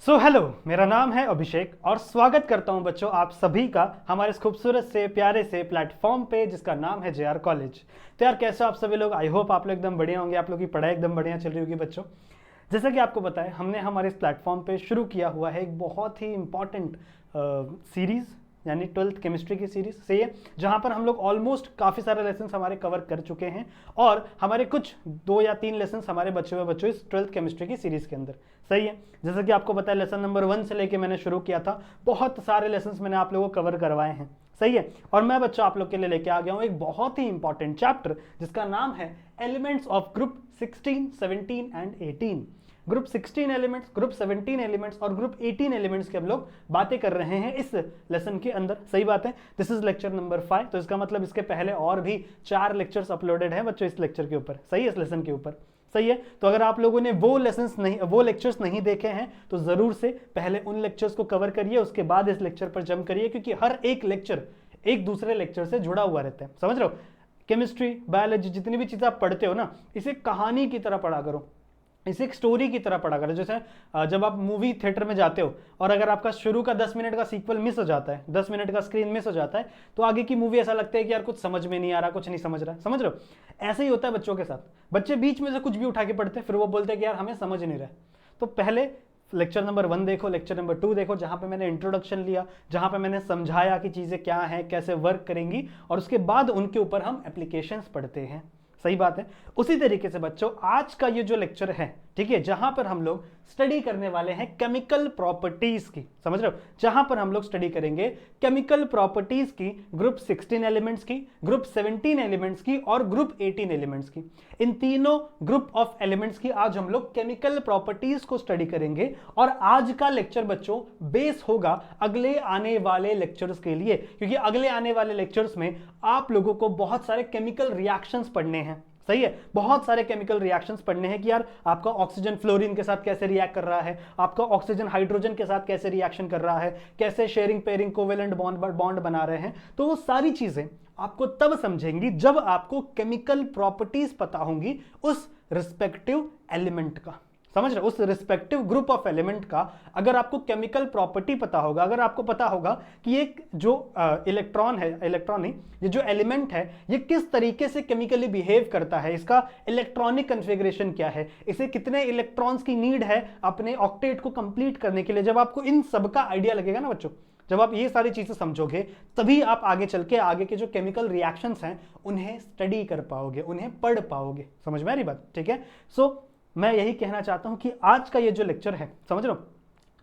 Hello, मेरा नाम है अभिषेक और स्वागत करता हूं बच्चों आप सभी का हमारे इस खूबसूरत से प्यारे से प्लेटफॉर्म पे जिसका नाम है जेआर कॉलेज। तो यार कैसे हो आप सभी लोग? आई होप आप लोग एकदम बढ़िया होंगे, आप लोग की पढ़ाई एकदम बढ़िया चल रही होगी बच्चों। जैसा कि आपको पता है हमने हमारे इस प्लेटफॉर्म पे शुरू किया हुआ है एक बहुत ही इंपॉर्टेंट सीरीज़ यानी 12th केमिस्ट्री की सीरीज से है, जहां पर हम लोग ऑलमोस्ट काफ़ी सारे लेसन हमारे कवर कर चुके हैं और हमारे कुछ 2 या 3 लेसन हमारे बचे हुए बच्चों इस 12th केमिस्ट्री की सीरीज के अंदर। सही है, जैसा कि आपको पता है लेसन नंबर 1 से लेके मैंने शुरू किया था, बहुत सारे लेसन मैंने आप लोगों को कवर करवाए हैं। सही है, और मैं बच्चों आप लोग के लिए लेके आ गया हूं एक बहुत ही इंपॉर्टेंट चैप्टर जिसका नाम है elements of group 16, 17 and 18। Group 16 elements, group 17 elements और ग्रुप 18 एलिमेंट्स की हम लोग बातें कर रहे हैं इस लेसन के अंदर। सही बात है, दिस इज लेक्चर नंबर 5। तो इसका मतलब इसके पहले और भी 4 लेक्चर्स अपलोडेड हैं बच्चों इस लेक्चर के ऊपर। सही है, इस लेसन के ऊपर। सही है, तो अगर आप लोगों ने वो लेक्चर्स नहीं देखे हैं तो जरूर से पहले उन लेक्चर्स को कवर करिए, उसके बाद इस लेक्चर पर जंप करिए, क्योंकि हर एक लेक्चर एक दूसरे लेक्चर से जुड़ा हुआ रहता है। समझ रहे हो? केमिस्ट्री, बायोलॉजी, जितनी भी चीजें आप पढ़ते हो ना, इसे कहानी की तरह पढ़ा करो, इसे एक स्टोरी की तरह पढ़ा करो। जैसे जब आप मूवी थिएटर में जाते हो और अगर आपका शुरू का 10 मिनट का सीक्वल मिस हो जाता है, 10 मिनट का स्क्रीन मिस हो जाता है, तो आगे की मूवी ऐसा लगता है कि यार कुछ समझ में नहीं आ रहा, कुछ नहीं समझ रहा। समझ रहे हो? ऐसे ही होता है बच्चों के साथ। बच्चे बीच में से कुछ भी उठा के पढ़ते हैं, फिर वो बोलते हैं कि यार हमें समझ नहीं रहा। तो पहले लेक्चर नंबर 1 देखो, लेक्चर नंबर 2 देखो, जहां पे मैंने इंट्रोडक्शन लिया, जहां पे मैंने समझाया कि चीजें क्या हैं, कैसे वर्क करेंगी, और उसके बाद उनके ऊपर हम एप्लीकेशंस पढ़ते हैं। सही बात है। उसी तरीके से बच्चों आज का ये जो लेक्चर है, ठीक है, जहां पर हम लोग स्टडी करने वाले हैं केमिकल प्रॉपर्टीज की। समझ रहे हो? जहां पर हम लोग स्टडी करेंगे केमिकल प्रॉपर्टीज की, ग्रुप 16 एलिमेंट्स की, ग्रुप 17 एलिमेंट्स की और ग्रुप 18 एलिमेंट्स की। इन तीनों ग्रुप ऑफ एलिमेंट्स की आज हम लोग केमिकल प्रॉपर्टीज को स्टडी करेंगे। और आज का लेक्चर बच्चों बेस होगा अगले आने वाले लेक्चर्स के लिए, क्योंकि अगले आने वाले लेक्चर्स में आप लोगों को बहुत सारे केमिकल रिएक्शंस पढ़ने हैं। सही है, बहुत सारे केमिकल रिएक्शंस पढ़ने हैं कि यार आपका ऑक्सीजन फ्लोरीन के साथ कैसे रिएक्ट कर रहा है, आपका ऑक्सीजन हाइड्रोजन के साथ कैसे रिएक्शन कर रहा है, कैसे शेयरिंग पेयरिंग कोवेलेंट बॉन्ड बना रहे हैं। तो वो सारी चीजें आपको तब समझेंगी जब आपको केमिकल प्रॉपर्टीज पता होंगी उस रिस्पेक्टिव एलिमेंट का। समझ रहे? उस रिस्पेक्टिव ग्रुप ऑफ एलिमेंट का अगर आपको केमिकल प्रॉपर्टी पता होगा, अगर आपको पता होगा कि एक जो इलेक्ट्रॉन है, इलेक्ट्रॉन नहीं, ये जो एलिमेंट है ये किस तरीके से केमिकली बिहेव करता है, इसका इलेक्ट्रॉनिक कन्फिगरेशन क्या है, इसे कितने इलेक्ट्रॉन्स की नीड है अपने ऑक्टेट को कंप्लीट करने के लिए, जब आपको इन सब का आइडिया लगेगा ना बच्चों, जब आप ये सारी चीजें समझोगे, तभी आप आगे चल के आगे के जो केमिकल रिएक्शंस हैं उन्हें स्टडी कर पाओगे, उन्हें पढ़ पाओगे। समझ में आ रही बात? ठीक है। सो मैं यही कहना चाहता हूं कि आज का ये जो लेक्चर है, समझ लो,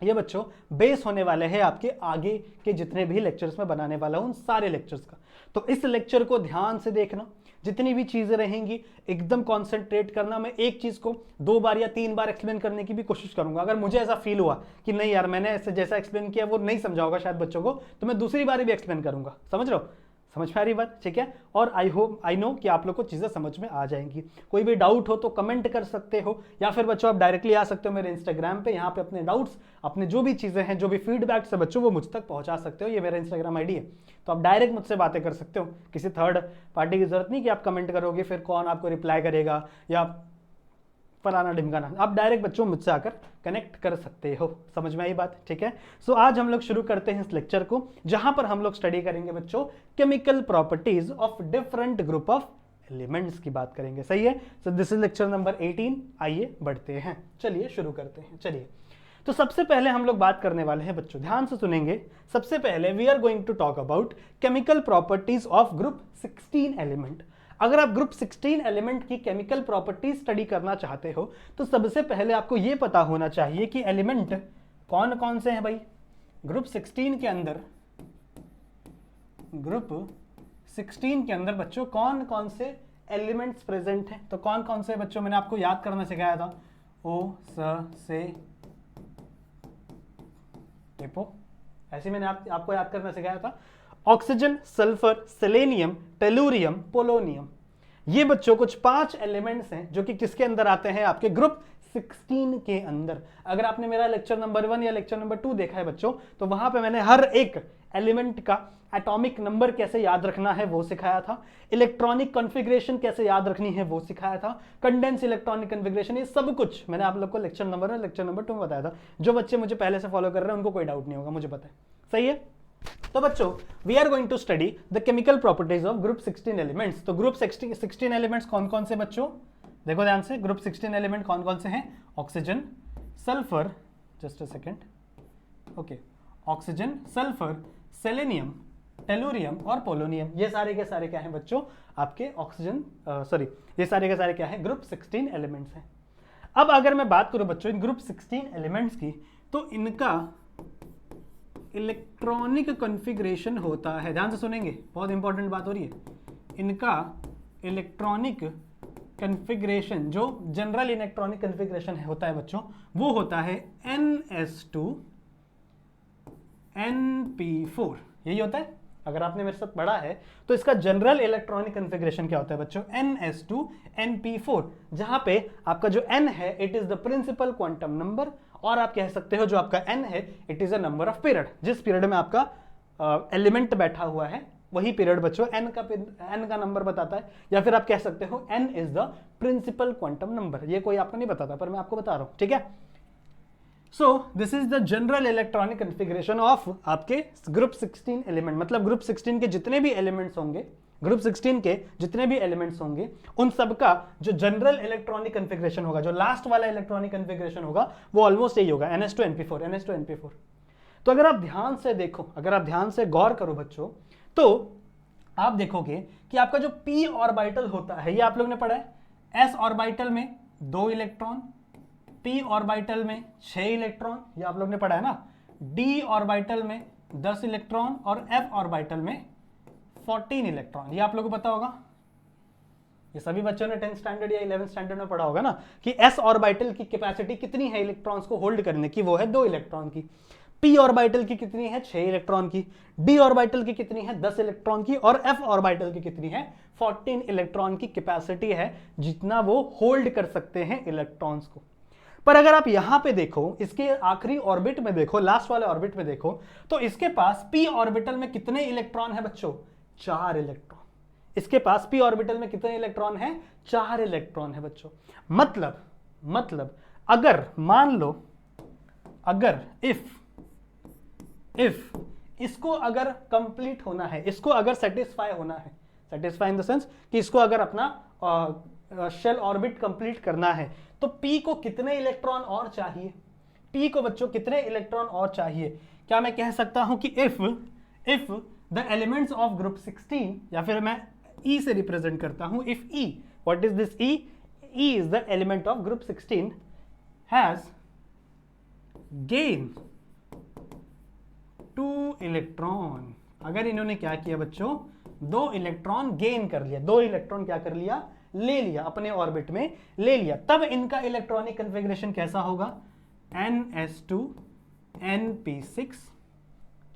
ये बच्चों बेस होने वाले हैं आपके आगे के जितने भी लेक्चर्स में बनाने वाला हूं उन सारे लेक्चर्स का। तो इस लेक्चर को ध्यान से देखना, जितनी भी चीजें रहेंगी एकदम कॉन्सेंट्रेट करना। मैं एक चीज को 2 बार या 3 बार एक्सप्लेन करने की भी कोशिश करूंगा। अगर मुझे ऐसा फील हुआ कि नहीं यार मैंने ऐसे जैसा एक्सप्लेन किया वो नहीं समझा होगा शायद बच्चों को, तो मैं दूसरी बार भी एक्सप्लेन करूंगा। समझ रहे हो? समझ में आ रही बात? ठीक है। और आई नो कि आप लोग को चीजें समझ में आ जाएंगी। कोई भी डाउट हो तो कमेंट कर सकते हो, या फिर बच्चों आप डायरेक्टली आ सकते हो मेरे इंस्टाग्राम पे, यहाँ पे अपने डाउट्स, अपने जो भी चीजें हैं, जो भी फीडबैक है बच्चों, वो मुझ तक पहुंचा सकते हो। ये मेरा इंस्टाग्राम आईडी है, तो आप डायरेक्ट मुझसे बातें कर सकते हो। किसी थर्ड पार्टी की जरूरत नहीं कि आप कमेंट करोगे फिर कौन आपको रिप्लाई करेगा या फलाना ढिमकाना। आप डायरेक्ट बच्चों मुझसे आकर कनेक्ट कर सकते हो। समझ में आई बात? ठीक है। सो आज हम लोग शुरू करते हैं इस लेक्चर को, जहां पर हम लोग स्टडी करेंगे बच्चों chemical properties of different group of elements की बात करेंगे। सही है। So this is lecture number 18। आइए बढ़ते हैं, चलिए शुरू करते हैं। चलिए, तो सबसे पहले हम लोग बात करने वाले हैं बच्चों, ध्यान से सुनेंगे। सबसे पहले we are going to talk about chemical properties of group 16 element. अगर आप ग्रुप 16 एलिमेंट की केमिकल प्रॉपर्टीज स्टडी करना चाहते हो तो सबसे पहले आपको यह पता होना चाहिए कि एलिमेंट कौन कौन से हैं भाई ग्रुप 16 के अंदर। ग्रुप 16 के अंदर बच्चों कौन कौन से एलिमेंट्स प्रेजेंट हैं? तो कौन कौन से बच्चों मैंने आपको याद करना सिखाया था, ओ स से टेपो, ऐसे मैंने आपको याद करना सिखाया था। Oxygen, sulphur, selenium, tellurium, polonium, ये बच्चों कुछ 5 एलिमेंट्स हैं जो कि किसके अंदर आते हैं? आपके ग्रुप 16 के अंदर। अगर आपने मेरा लेक्चर नंबर 1 या लेक्चर नंबर 2 देखा है बच्चों, तो वहां पे मैंने हर एक एलिमेंट का एटॉमिक नंबर कैसे याद रखना है वो सिखाया था, इलेक्ट्रॉनिक कॉन्फ़िगरेशन कैसे याद रखनी है वो सिखाया था, कंडेंस इलेक्ट्रॉनिक कॉन्फ़िगरेशन, ये सब कुछ मैंने आप लोग को लेक्चर नंबर 2 में बताया था। जो बच्चे मुझे पहले से फॉलो कर रहे हैं उनको कोई डाउट नहीं होगा, मुझे पता है। सही है। तो बच्चों we are going to study the chemical properties of group 16 elements. तो ग्रुप 16 एलिमेंट्स कौन कौन से बच्चों, देखो ध्यान से, ग्रुप 16 एलिमेंट कौन कौन से हैं? Oxygen, sulphur, just a second, okay, oxygen, sulphur, selenium, tellurium और पोलोनियम, ये सारे के सारे क्या हैं बच्चों? आपके ऑक्सीजन ये सारे के सारे क्या है? ग्रुप 16 एलिमेंट्स हैं। अब अगर मैं बात करूं बच्चों इन ग्रुप 16 एलिमेंट्स की, तो इनका इलेक्ट्रॉनिक कॉन्फ़िगरेशन होता है, ध्यान से सुनेंगे, बहुत इंपॉर्टेंट बात हो रही है। इनका इलेक्ट्रॉनिक कॉन्फ़िगरेशन, जो जनरल इलेक्ट्रॉनिक कॉन्फ़िगरेशन होता है बच्चों, वो होता है NS2NP4, यही होता है। अगर आपने मेरे साथ पढ़ा है तो इसका जनरल इलेक्ट्रॉनिक कॉन्फ़िगरेशन क्या होता है बच्चों? NS2NP4, जहां पे आपका जो N है it is the principal quantum number, और आप कह सकते हो जो आपका N है it is a number of period, जिस पीरियड में आपका एलिमेंट बैठा हुआ है वही पीरियड बच्चों N का नंबर बताता है, या फिर आप कह सकते हो N is the principal quantum number. ये कोई आपको नहीं बताता पर मैं आपको बता रहा हूं, ठीक है। So this is the general electronic configuration of आपके ग्रुप 16 एलिमेंट, मतलब ग्रुप 16 के जितने भी एलिमेंट्स होंगे, ग्रुप 16 के जितने भी एलिमेंट्स होंगे उन सब का जो जनरल इलेक्ट्रॉनिक कॉन्फ़िगरेशन होगा, जो लास्ट वाला इलेक्ट्रॉनिक कॉन्फ़िगरेशन होगा वो ऑलमोस्ट यही होगा, NS2NP4। तो अगर आप ध्यान से देखो, अगर आप ध्यान से गौर करो बच्चों, तो आप देखोगे कि आपका जो p ऑर्बिटल होता है, ये आप लोग ने पढ़ा है, s ऑर्बिटल में 2 इलेक्ट्रॉन, p ऑर्बिटल में 6 इलेक्ट्रॉन, ये आप लोग ने पढ़ा है ना, d ऑर्बिटल में 10 इलेक्ट्रॉन और f ऑर्बिटल में 14 इलेक्ट्रॉन, ये आप लोगों को पता होगा। ये सभी बच्चों ने 10th स्टैंडर्ड या 11th स्टैंडर्ड में पढ़ा होगा ना कि s ऑर्बिटल की कैपेसिटी कितनी है इलेक्ट्रॉन्स को होल्ड करने की, वो है 2 इलेक्ट्रॉन की। p ऑर्बिटल की कितनी है? 6 इलेक्ट्रॉन की। d ऑर्बिटल की कितनी है? 10 इलेक्ट्रॉन की। और f ऑर्बिटल की कितनी है? 14 इलेक्ट्रॉन की कैपेसिटी है, जितना वो होल्ड कर सकते हैं इलेक्ट्रॉन्स को। पर अगर आप यहां पे देखो, इसके आखिरी ऑर्बिट में देखो, लास्ट वाले ऑर्बिट में देखो, तो इसके पास p ऑर्बिटल में कितने इलेक्ट्रॉन है बच्चों? 4 इलेक्ट्रॉन। इसके पास p ऑर्बिटल में कितने इलेक्ट्रॉन है? 4 इलेक्ट्रॉन है बच्चों। मतलब अगर मान लो, अगर इफ इसको अगर कंप्लीट होना है, इसको अगर सेटिस्फाई होना है, सेटिस्फाई इन द सेंस कि इसको अगर अपना शेल ऑर्बिट कंप्लीट करना है, तो p को कितने इलेक्ट्रॉन और चाहिए? p को बच्चों कितने इलेक्ट्रॉन और चाहिए? क्या मैं कह सकता हूं कि if the elements of group 16, या फिर मैं e से रिप्रेजेंट करता हूं, if e, what is this e? e is the element of group 16 has gain 2 electron. अगर इन्होंने क्या किया बच्चों? 2 इलेक्ट्रॉन गेन कर लिया, 2 इलेक्ट्रॉन क्या कर लिया? ले लिया, अपने ऑर्बिट में ले लिया, तब इनका इलेक्ट्रॉनिक कॉन्फ़िगरेशन कैसा होगा? NS2NP6।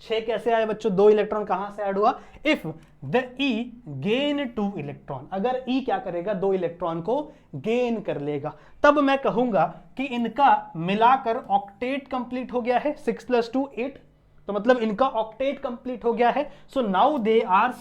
6 कैसे आए बच्चों? 2 इलेक्ट्रॉन कहां से ऐड हुआ? If the E gain 2 electron, अगर E क्या करेगा? 2 इलेक्ट्रॉन को गेन कर लेगा, तब मैं कहूंगा कि इनका मिलाकर ऑक्टेट कंप्लीट हो गया है। 6 + 2 8, तो मतलब इनका ऑक्टेट कंप्लीट हो गया है। So now they are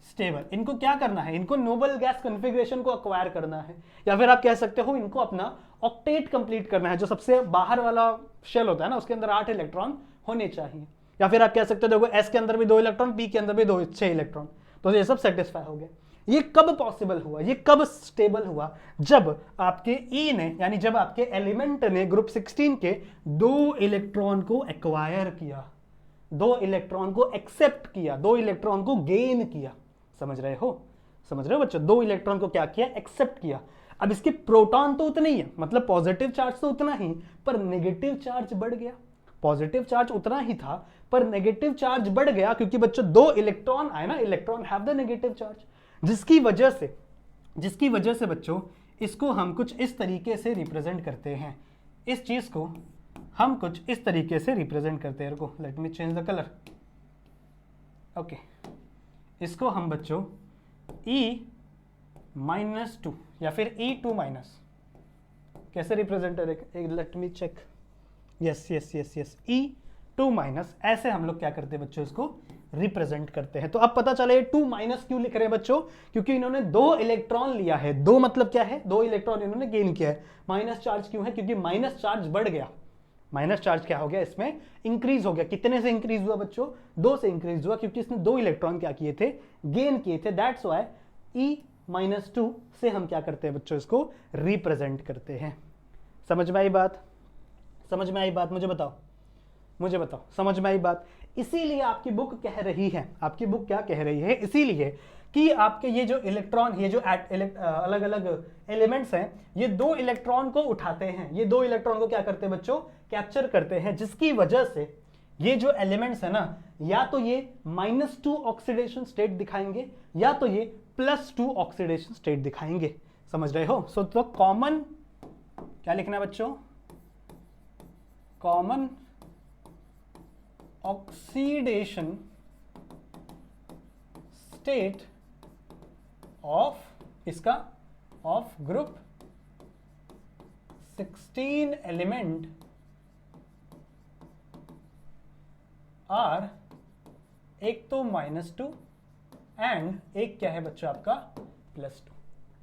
stable, इनको क्या करना है? इनको नोबल गैस कॉन्फ़िगरेशन को एक्वायर करना है, या फिर आप कह सकते हो इनको अपना ऑक्टेट कंप्लीट करना है। जो सबसे बाहर वाला शेल होता है ना, उसके अंदर 8 इलेक्ट्रॉन होने चाहिए, या फिर आप कह सकते हो देखो S के अंदर भी 2 इलेक्ट्रॉन, P के अंदर भी 6 इलेक्ट्रॉन, तो ये सब सेटिस्फाई हो गया। ये कब पॉसिबल हुआ? ये कब स्टेबल हुआ? जब आपके E ने, यानी जब आपके एलिमेंट ने ग्रुप 16 के 2 इलेक्ट्रॉन को एक्वायर किया, 2 इलेक्ट्रॉन को एक्सेप्ट किया, 2 इलेक्ट्रॉन को गेन किया। समझ रहे हो बच्चों? 2 इलेक्ट्रॉन को क्या किया? एक्सेप्ट किया। अब इसके प्रोटॉन तो उतने ही है, मतलब पॉजिटिव चार्ज तो उतना ही, पर नेगेटिव चार्ज बढ़ गया। पॉजिटिव चार्ज उतना ही था पर नेगेटिव चार्ज बढ़ गया, क्योंकि बच्चों 2 इलेक्ट्रॉन आए ना, electron have the negative charge, जिसकी वजह से बच्चों इसको हम कुछ इस तरीके से रिप्रेजेंट करते हैं। इस चीज को हम कुछ इस तरीके से रिप्रेजेंट करते हैं। रुको, let me change the colour. Okay, इसको हम बच्चों E-2 या फिर E2- कैसे रिप्रेजेंट है? Let me check. Yes, E 2 minus, ऐसे हम लोग क्या करते हैं बच्चों, इसको रिप्रेजेंट करते हैं। तो अब पता चले 2 माइनस क्यों लिख रहे हैं बच्चों, क्योंकि इन्होंने 2 इलेक्ट्रॉन लिया है। 2 मतलब क्या है, 2 इलेक्ट्रॉन इन्होंने गेन किया है। माइनस चार्ज क्यों है, क्योंकि माइनस चार्ज बढ़ गया। माइनस चार्ज क्या हो गया, इसमें इंक्रीज हो गया। कितने से इंक्रीज हुआ बच्चों, 2 से इंक्रीज हुआ, क्योंकि इसने 2 इलेक्ट्रॉन क्या किए थे, गेन किए थे। दैट्स व्हाई E-2 से हम क्या करते हैं बच्चों, इसको रिप्रेजेंट करते हैं। समझ में आई बात, समझ में आई बात, मुझे बताओ, मुझे बताओ, समझ में आई बात। इसीलिए आपकी बुक कह रही है, आपकी बुक क्या कह रही है, इसीलिए कि आपके ये जो इलेक्ट्रॉन, ये जो अलग अलग एलिमेंट्स हैं, ये 2 इलेक्ट्रॉन को उठाते हैं, ये 2 इलेक्ट्रॉन को क्या करते हैं बच्चों, कैप्चर करते हैं, जिसकी वजह से ये जो एलिमेंट्स है ना, या तो ये -2 ऑक्सीडेशन स्टेट दिखाएंगे, या तो ये +2 ऑक्सीडेशन स्टेट दिखाएंगे। समझ रहे हो। सो तो कॉमन क्या लिखना है बच्चों, कॉमन ऑक्सीडेशन स्टेट ऑफ इसका, ऑफ ग्रुप 16 एलिमेंट आर, एक तो -2 एंड एक क्या है बच्चों आपका +2।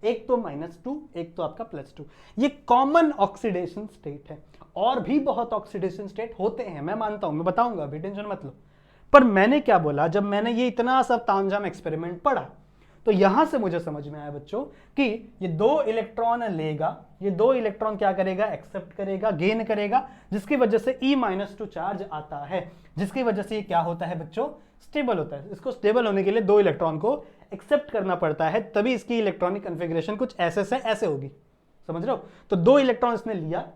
एक तो -2, एक तो आपका +2। ये कॉमन ऑक्सीडेशन स्टेट है। और भी बहुत ऑक्सीडेशन स्टेट होते हैं, मैं मानता हूं, मैं बताऊंगा, अभी टेंशन मत लो। पर मैंने क्या बोला, जब मैंने ये इतना सब तामझाम एक्सपेरिमेंट पढ़ा, तो यहां से मुझे समझ में आया बच्चों कि ये 2 इलेक्ट्रॉन लेगा, ये 2 इलेक्ट्रॉन क्या करेगा, एक्सेप्ट करेगा, गेन करेगा, जिसकी वजह से E-2 चार्ज आता है, जिसकी वजह से ये क्या होता है बच्चों, स्टेबल होता है। इसको स्टेबल होने के लिए 2 इलेक्ट्रॉन को एक्सेप्ट करना पड़ता है, तभी इसकी इलेक्ट्रॉनिक कॉन्फ़िगरेशन कुछ ऐसे से ऐसे होगी। समझ रहे हो। तो 2 इलेक्ट्रॉन इसने लिया,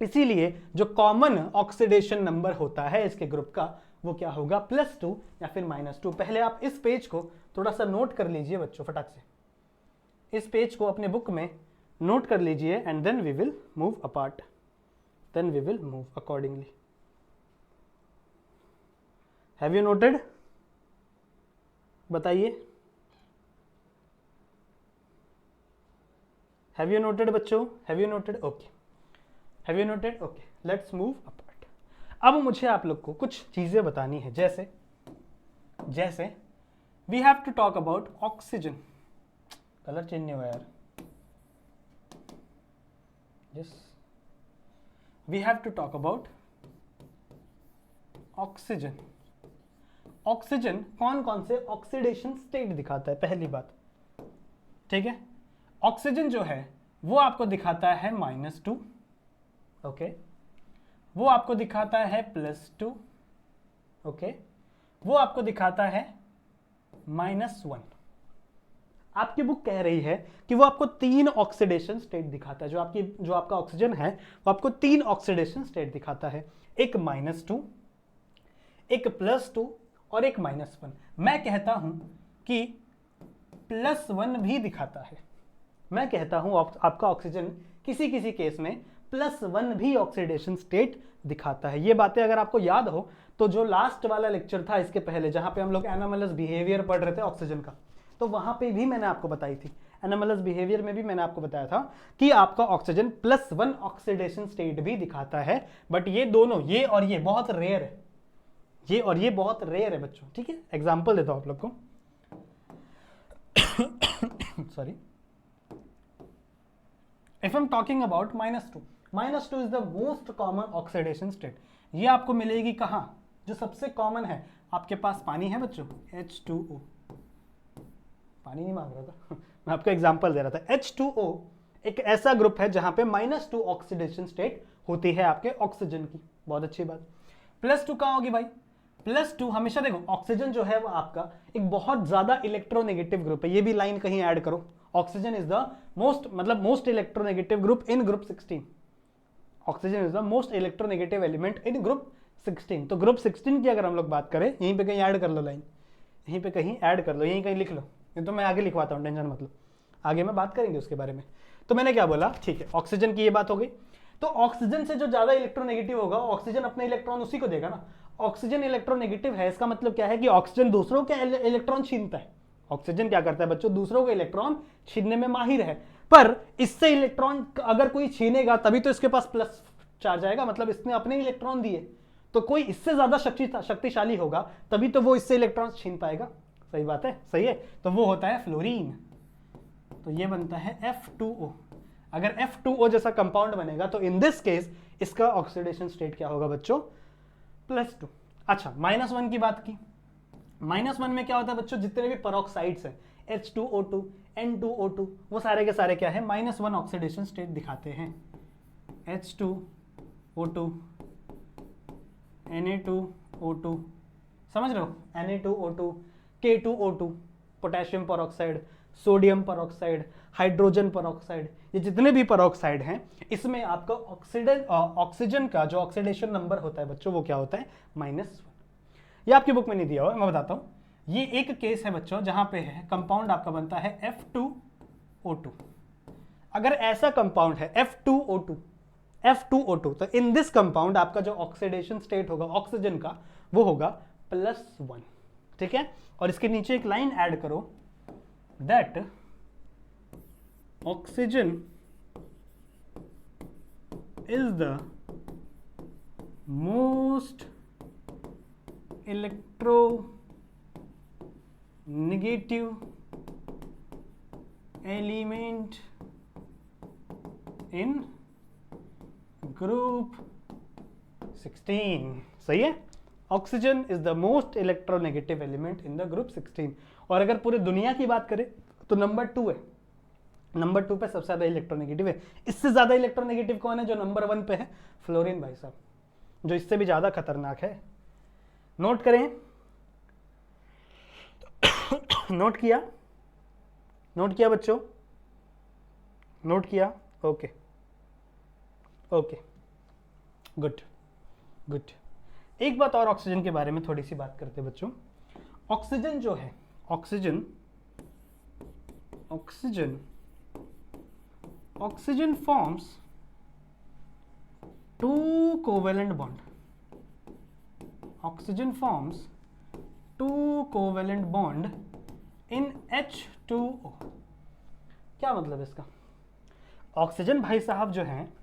इसीलिए जो कॉमन ऑक्सीडेशन नंबर होता है इसके ग्रुप का, वो क्या होगा, +2 या फिर -2। पहले आप इस पेज को थोड़ा सा नोट कर लीजिए बच्चों, फटाक से इस पेज को अपने बुक में नोट कर लीजिए, and then we will move apart, then we will move accordingly. Have you noted, बताइए, हैव यू नोटेड बच्चों, have you noted, okay, have you noted, okay, let's move apart. अब मुझे आप लोग को कुछ चीजें बतानी है, जैसे जैसे we have to talk about oxygen. Colour change नहीं हुआ यार, yes, we have to talk about oxygen. Oxygen कौन कौन से ऑक्सीडेशन स्टेट दिखाता है, पहली बात, ठीक है। ऑक्सीजन जो है वो आपको दिखाता है -2, ओके, वो आपको दिखाता है +2, ओके, वो आपको दिखाता है -1। आपकी बुक कह रही है कि वो आपको 3 ऑक्सीडेशन स्टेट दिखाता है। जो आपका ऑक्सीजन है वो आपको 3 ऑक्सीडेशन स्टेट दिखाता है, एक -2, एक +2 और एक -1। मैं कहता हूं कि +1 भी दिखाता है। मैं कहता हूं आपका ऑक्सीजन किसी किसी केस में +1 भी ऑक्सीडेशन स्टेट दिखाता है। ये बातें अगर आपको याद हो तो जो लास्ट वाला लेक्चर था इसके पहले, जहां पे हम लोग एनोमलस बिहेवियर पढ़ रहे थे ऑक्सीजन का, तो वहां पे भी मैंने आपको बताई थी, एनोमलस बिहेवियर में भी मैंने आपको बताया था कि आपका ऑक्सीजन +1 ऑक्सीडेशन स्टेट भी दिखाता है। बट ये दोनों, ये और ये बहुत रेयर है, ये और ये बहुत रेयर है बच्चों, ठीक है। एग्जाम्पल देता हूं आप लोग को, sorry, if I am talking about -2, -2 is the most common oxidation state. ये आपको मिलेगी कहां, जो सबसे कॉमन है, आपके पास पानी है बच्चों, H2O, पानी नहीं मांग रहा था मैं आपको एग्जांपल दे रहा था। H2O एक ऐसा ग्रुप है जहां पे -2 ऑक्सीडेशन स्टेट होती है आपके ऑक्सीजन की। बहुत अच्छी बात। +2 कहां होगी भाई, +2 हमेशा देखो, ऑक्सीजन जो है वो आपका एक बहुत ज्यादा इलेक्ट्रोनेगेटिव ग्रुप है। ये भी लाइन कहीं ऐड करो, oxygen is the most electronegative group in group 16। Oxygen is the most electronegative element in group 16। तो ग्रुप 16 की अगर हम लोग बात करें, यहीं पे कहीं ऐड कर लो लाइन, यहीं पे कहीं ऐड कर लो, यहीं कहीं लिख लो, नहीं तो मैं आगे लिखवाता हूँ, टेंशन मत लो, आगे मैं बात करेंगे उसके बारे में। तो मैंने क्या बोला, ठीक है, ऑक्सीजन की ये बात हो गई। तो ऑक्सीजन से जो ज्यादा इलेक्ट्रोनेगेटिव होगा, ऑक्सीजन अपने इलेक्ट्रॉन उसी को देगा ना। ऑक्सीजन इलेक्ट्रोनेगेटिव है, इसका मतलब क्या है कि ऑक्सीजन दूसरों के इलेक्ट्रॉन छीनता है। ऑक्सीजन क्या करता है बच्चों, दूसरों के इलेक्ट्रॉन छीनने में माहिर है। पर इससे इलेक्ट्रॉन अगर कोई छीनेगा तभी तो इसके पास प्लस चार्ज आएगा, मतलब इसने अपने इलेक्ट्रॉन दिए, तो कोई इससे ज्यादा शक्तिशाली होगा तभी तो वो इससे इलेक्ट्रॉन्स छीन पाएगा। सही बात है, सही है। तो वो होता है फ्लोरीन। तो ये बनता है F2O। अगर F2O जैसा कंपाउंड बनेगा तो इन दिस केस इसका ऑक्सीडेशन स्टेट क्या होगा बच्चों? +2। अच्छा, -1 की बात की। -1 में क्या होता है बच्चों? जितने भी पेरोक्साइड्स हैं H2O2, N2O2, वो सारे के सारे क्या है? -1 ऑक्सीडेशन स्टेट दिखाते हैं। H2O2, Na2O2, समझ रहे हो? Na2O2, K2O2, potassium peroxide, sodium peroxide, hydrogen peroxide, ये जितने भी पेरोक्साइड हैं इसमें आपका ऑक्सीजन का जो ऑक्सीडेशन नंबर होता है बच्चों वो क्या होता है? -1। ये आपकी बुक में नहीं दिया हुआ, मैं बताता हूं। ये एक केस है बच्चों जहां पे है कंपाउंड आपका बनता है F2O2। अगर ऐसा कंपाउंड है F2O2 तो इन दिस कंपाउंड आपका जो ऑक्सीडेशन स्टेट होगा ऑक्सीजन का वो होगा +1। ठीक है, और इसके नीचे एक लाइन ऐड करो, that oxygen is the most electronegative element in group 16। सही है, oxygen is the most electronegative element in the group 16। और अगर पूरी दुनिया की बात करें तो नंबर 2 है। नंबर 2 पे सबसे ज्यादा इलेक्ट्रोनेगेटिव है। इससे ज्यादा इलेक्ट्रोनेगेटिव कौन है? जो नंबर 1 पे है, फ्लोरीन भाई साहब, जो इससे भी ज्यादा खतरनाक है। नोट करें, नोट किया? नोट किया बच्चों? नोट किया? Okay okay, good good. एक बात और ऑक्सीजन के बारे में थोड़ी सी बात करते हैं बच्चों। ऑक्सीजन जो है, oxygen forms 2 covalent bond. Oxygen forms 2 covalent bond in H2O। क्या मतलब इसका? ऑक्सीजन भाई साहब जो हैं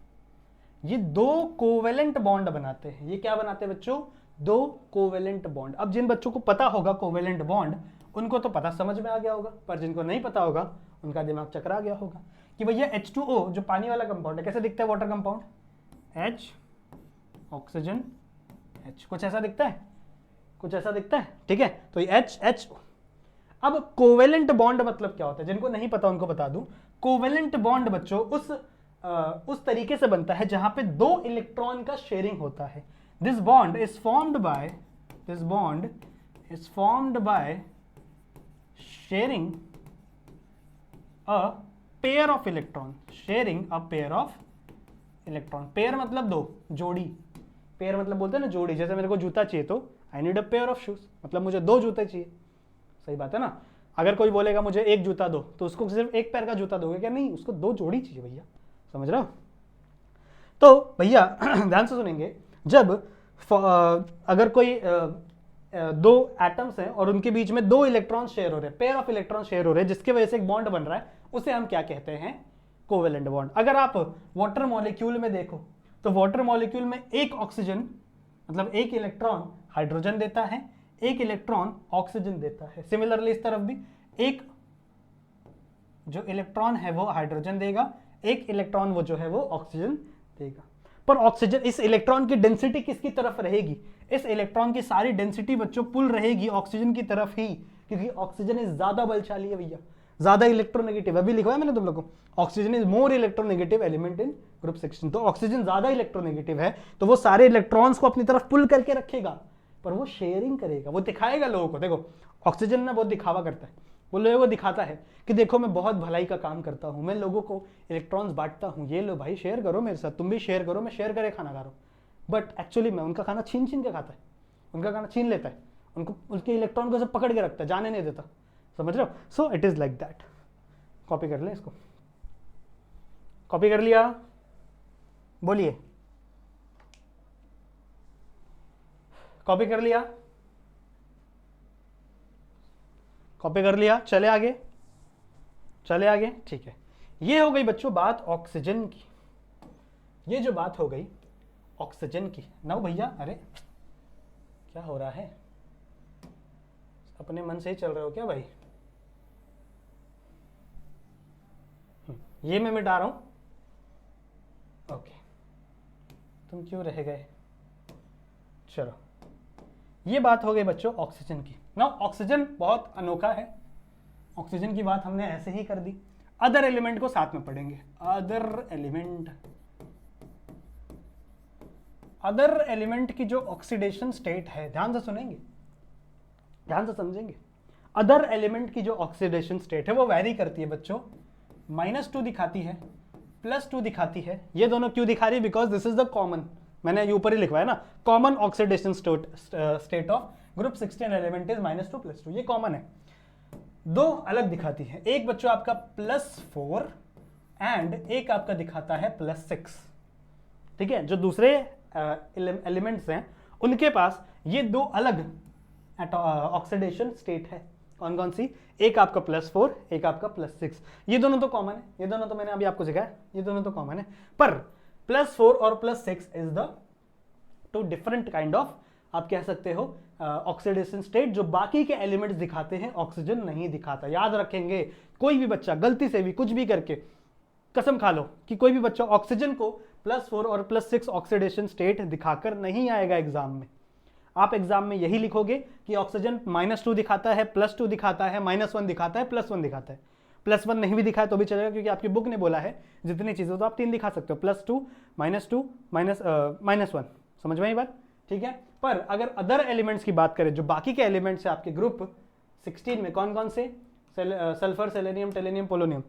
ये 2 कोवेलेंट बॉन्ड बनाते हैं। ये क्या बनाते हैं बच्चों? 2 कोवेलेंट बॉन्ड। अब जिन बच्चों को पता होगा कोवेलेंट बॉन्ड उनको तो पता समझ में आ गया होगा, पर जिनको नहीं पता होगा उनका दिमाग चकरा गया होगा कि भैया H2O जो पानी वाला कंपाउंड है कैसे दिखता है? Water compound, H, oxygen, H, कुछ ऐसा दिखता है, कुछ ऐसा दिखता है। ठीक है, तो ये H। अब कोवेलेंट बॉन्ड मतलब क्या होता है? जिनको नहीं पता उनको बता दूं। कोवेलेंट बॉन्ड बच्चों उस तरीके से बनता है जहां पे 2 इलेक्ट्रॉन का शेयरिंग होता है। This bond is formed by sharing a pair of electron. Pair मतलब 2, जोड़ी। पेयर मतलब बोलते हैं ना जोड़ी। जैसे मेरे को जूता चाहिए तो I need a pair of shoes, मतलब मुझे 2 जूते चाहिए। सही बात है ना? अगर कोई बोलेगा मुझे 1 जूता दो तो उसको सिर्फ 1 पैर का जूता दोगे क्या? नहीं, उसको 2 जोड़ी चाहिए भैया। समझ रहे हो? तो भैया ध्यान से सुनेंगे, जब अगर कोई 2 एटम्स हैं और उनके बीच में 2 इलेक्ट्रॉन शेयर हो रहे हैं, पेयर ऑफ इलेक्ट्रॉन शेयर हो रहे हैं, जिसकी वजह से एक बॉन्ड बन रहा है, उसे हम क्या कहते हैं? Covalent bond. अगर आप वाटर मॉलिक्यूल में देखो तो वाटर मॉलिक्यूल में एक ऑक्सीजन मतलब एक इलेक्ट्रॉन हाइड्रोजन देता है, एक इलेक्ट्रॉन ऑक्सीजन देता है। सिमिलरली इस तरफ भी एक जो इलेक्ट्रॉन है वो हाइड्रोजन देगा, एक इलेक्ट्रॉन वो जो है वो ऑक्सीजन देगा। पर ऑक्सीजन, इस इलेक्ट्रॉन की डेंसिटी किसकी तरफ रहेगी? इस इलेक्ट्रॉन की सारी डेंसिटी बच्चों पुल रहेगी ऑक्सीजन की तरफ ही, क्योंकि ऑक्सीजन इज ज्यादा बलशाली है भैया, ज्यादा इलेक्ट्रोनेगेटिव। अभी लिखवाया मैंने तुम लोग को, oxygen is more electronegative element in group 16। तो ऑक्सीजन ज्यादा इलेक्ट्रोनेगेटिव है तो वो सारे इलेक्ट्रॉन्स को अपनी तरफ पुल करके रखेगा, पर वो शेयरिंग करेगा, वो दिखाएगा लोगों को। देखो ऑक्सीजन ना बहुत दिखावा करता है, वो लोगों को दिखाता है कि देखो मैं बहुत भलाई का काम करता हूं, मैं लोगों को इलेक्ट्रॉन्स बांटता हूं, ये लो भाई शेयर करो मेरे साथ, तुम भी शेयर करो, मैं शेयर करे खाना खा रहा हूं। बट एक्चुअली मैं उनका खाना छीन छीन के खाता है, उनका खाना छीन लेता है, उनको उनके इलेक्ट्रॉन को सब पकड़ के रखता है, जाने नहीं देता। समझ रहे हो? So it is like that. Copy कर ले इसको, कॉपी कर लिया? बोलिए, कॉपी कर लिया? कॉपी कर लिया? चले आगे, चले आगे। ठीक है, ये हो गई बच्चों बात ऑक्सीजन की। ये जो बात हो गई ऑक्सीजन की ना भैया, अरे क्या हो रहा है? अपने मन से ही चल रहे हो क्या भाई? ये मैं मिटा रहा हूं। ओके, तुम क्यों रह गए? चलो, ये बात हो गई बच्चों ऑक्सीजन की। ना ऑक्सीजन बहुत अनोखा है, ऑक्सीजन की बात हमने ऐसे ही कर दी। अदर एलिमेंट को साथ में पढ़ेंगे। अदर एलिमेंट की जो ऑक्सीडेशन स्टेट है, ध्यान से सुनेंगे, ध्यान से समझेंगे। अदर एलिमेंट की जो ऑक्सीडेशन स्टेट है वो वैरी करती है बच्चों। -2 दिखाती है, +2 दिखाती है। ये दोनों क्यों दिखा रही है? Because this is the common, मैंने ये ऊपर ही लिखवाया ना, common oxidation state of group 16 element is -2 +2। ये कॉमन है। दो अलग दिखाती है, एक बच्चों आपका +4 एंड एक आपका दिखाता है +6। ठीक है, जो दूसरे एलिमेंट्स हैं उनके पास ये दो अलग ऑक्सीडेशन स्टेट है। कौन कौन सी? एक आपका +4, एक आपका +6। ये दोनों तो कॉमन है, ये दोनों तो मैंने अभी आपको सिखाया, ये दोनों तो कॉमन है। पर +4 और +6 is the two different kind of, आप कह सकते हो, ऑक्सीडेशन स्टेट जो बाकी के एलिमेंट्स दिखाते हैं, ऑक्सीजन नहीं दिखाता। याद रखेंगे, कोई भी बच्चा गलती से भी कुछ भी करके, कसम खा लो कि कोई भी बच्चा ऑक्सीजन को +4 और +6 ऑक्सीडेशन स्टेट दिखाकर नहीं आएगा एग्जाम में। आप एग्जाम में यही लिखोगे कि ऑक्सीजन -2 दिखाता है, +2 दिखाता है, -1 दिखाता है, +1 दिखाता है। +1 नहीं भी दिखाए तो भी चलेगा, क्योंकि आपकी बुक ने बोला है जितनी चीजें तो आप 3 दिखा सकते हो, +2, -2, -1। समझ में आई बात? ठीक है। पर अगर अदर एलिमेंट्स की बात करें, जो बाकी के एलिमेंट्स है आपके ग्रुप 16 में, कौन कौन से? सल्फर, सेलेनियम, टेलेनियम, पोलोनियम,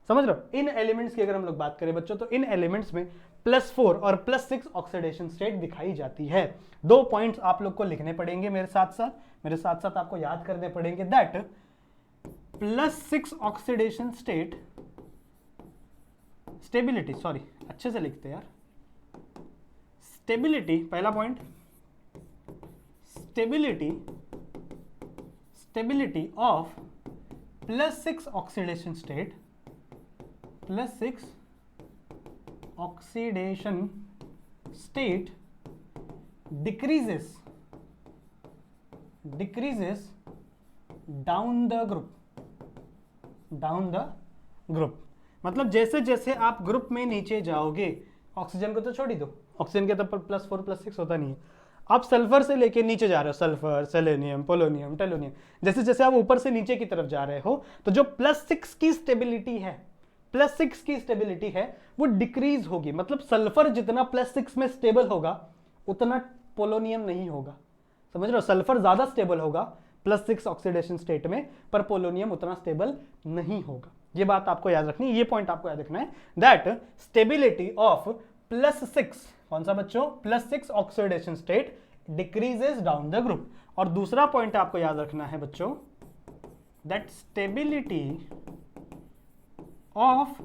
समझ रहे हो? इन एलिमेंट्स की अगर हम लोग बात करें बच्चों, तो इन एलिमेंट्स में +4 और +6 ऑक्सीडेशन स्टेट दिखाई जाती है। 2 पॉइंट्स आप लोग को लिखने पड़ेंगे मेरे साथ साथ आपको याद करने पड़ेंगे, that +6 oxidation state stability, sorry अच्छे से लिखते यार, स्टेबिलिटी, पहला point, stability of +6 oxidation state, +6 oxidation state decreases down the group. मतलब जैसे जैसे आप ग्रुप में नीचे जाओगे, ऑक्सीजन को तो छोड़ ही दो, ऑक्सीजन के तो +4 +6 होता नहीं है। आप सल्फर से लेके नीचे जा रहे हो, सल्फर, सेलेनियम, पोलोनियम, टेलोनियम, जैसे जैसे आप ऊपर से नीचे की तरफ जा रहे हो, तो जो +6 की स्टेबिलिटी है, वो डिक्रीज होगी। मतलब सल्फर जितना +6 में स्टेबल होगा उतना पोलोनियम नहीं होगा। समझ रहे हो? सल्फर ज्यादा स्टेबल होगा +6 ऑक्सीडेशन स्टेट में, पर पोलोनियम उतना स्टेबल नहीं होगा। ये बात आपको याद रखनी है, ये पॉइंट आपको याद रखना है, दैट स्टेबिलिटी ऑफ +6, कौन सा बच्चों? +6 oxidation state decreases down the group. और दूसरा पॉइंट आपको याद रखना है बच्चों, दैट स्टेबिलिटी ऑफ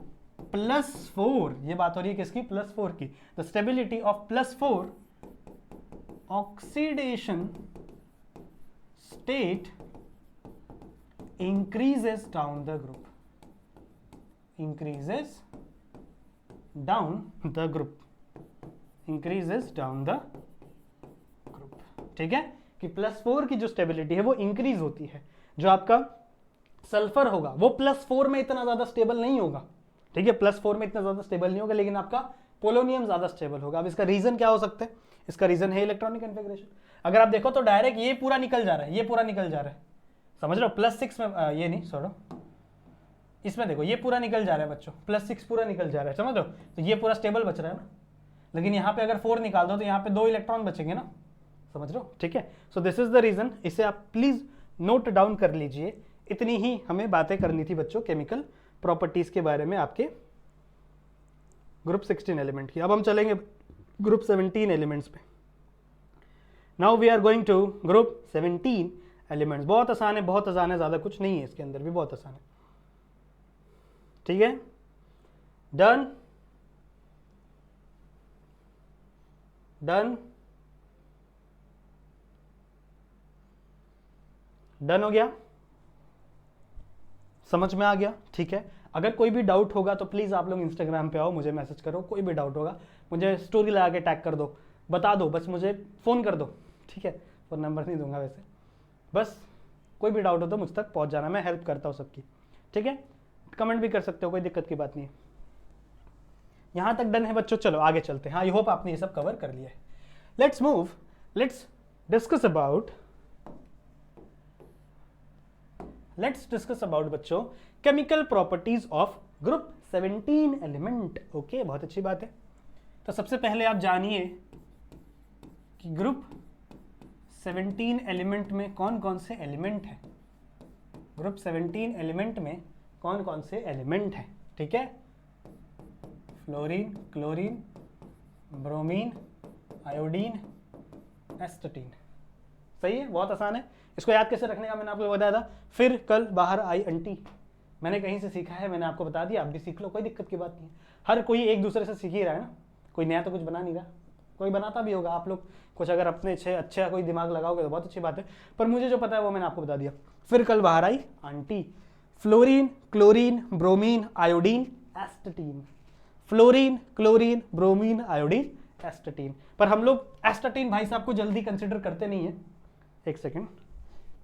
+4, ये बात हो रही है किसकी? +4 की। The stability of +4 oxidation state increases down the group, increases down the group। ठीक है, कि +4 की जो स्टेबिलिटी है वो इंक्रीज होती है। जो आपका सल्फर होगा वो +4 में इतना ज्यादा स्टेबल नहीं होगा। ठीक है, +4 में इतना ज्यादा स्टेबल नहीं होगा, लेकिन आपका पोलोनियम ज्यादा स्टेबल होगा। अब इसका रीजन क्या हो सकता है? इसका रीजन है इलेक्ट्रॉनिक कॉन्फ़िगरेशन। अगर आप देखो तो डायरेक्ट ये पूरा निकल जा रहा है, ये पूरा निकल जा रहा है, समझ लो। +6 में ये नहीं, छोड़ो, इसमें देखो ये पूरा निकल जा रहा है बच्चों, +6 पूरा निकल जा रहा है, समझ लो। तो ये पूरा स्टेबल बच रहा है ना, लेकिन यहाँ पे अगर 4 निकाल दो तो यहाँ पे 2 इलेक्ट्रॉन बचेंगे ना, समझ लो। ठीक है, so this is the reason. इसे आप प्लीज नोट डाउन कर लीजिए। इतनी ही हमें बातें करनी थी बच्चों केमिकल प्रॉपर्टीज के बारे में आपके ग्रुप 16 एलिमेंट की। अब हम चलेंगे ग्रुप 17 एलिमेंट्स पे। Now we are going to group 17 elements. बहुत आसान है, बहुत आसान है, ज्यादा कुछ नहीं है इसके अंदर भी, बहुत आसान है। ठीक है, डन डन डन हो गया, समझ में आ गया? ठीक है, अगर कोई भी डाउट होगा तो प्लीज आप लोग इंस्टाग्राम पे आओ, मुझे मैसेज करो। कोई भी डाउट होगा मुझे स्टोरी लगा के टैग कर दो, बता दो, बस मुझे फोन कर दो। ठीक है, फ़ोन नंबर नहीं दूंगा वैसे, बस कोई भी डाउट हो तो मुझ तक पहुंच जाना, मैं हेल्प करता हूँ सबकी, ठीक है। कमेंट भी कर सकते हो, कोई दिक्कत की बात नहीं है। यहाँ तक डन है बच्चों, चलो आगे चलते हैं। हाँ, आई होप आपने ये सब कवर कर लिया है। Let's move, let's discuss about बच्चों chemical properties of group 17 element. Okay, बहुत अच्छी बात है। तो सबसे पहले आप जानिए कि ग्रुप 17 एलिमेंट में कौन कौन से एलिमेंट हैं। ग्रुप 17 एलिमेंट में कौन कौन से एलिमेंट हैं, ठीक है। Fluorine, chlorine, bromine, iodine, एस्टेटीन। सही है, बहुत आसान है। इसको याद कैसे रखने का मैंने आपको बताया था, फिर कल बाहर आई आंटी। मैंने कहीं से सीखा है, मैंने आपको बता दिया, आप भी सीख लो, कोई दिक्कत की बात नहीं है। हर कोई एक दूसरे से सीख ही रहा है ना, कोई नया तो कुछ बना नहीं रहा, कोई बनाता भी होगा। आप लोग कुछ अगर अपने अच्छा कोई दिमाग लगाओगे तो बहुत अच्छी बात है, पर मुझे जो पता है वो मैंने आपको बता दिया। फिर कल बाहर आई आंटी। Fluorine, chlorine, bromine, iodine, astatine. Fluorine, chlorine, bromine, iodine, astatine. पर हम लोग एस्टेटीन भाई साहब को जल्दी कंसिडर करते नहीं है। एक सेकेंड,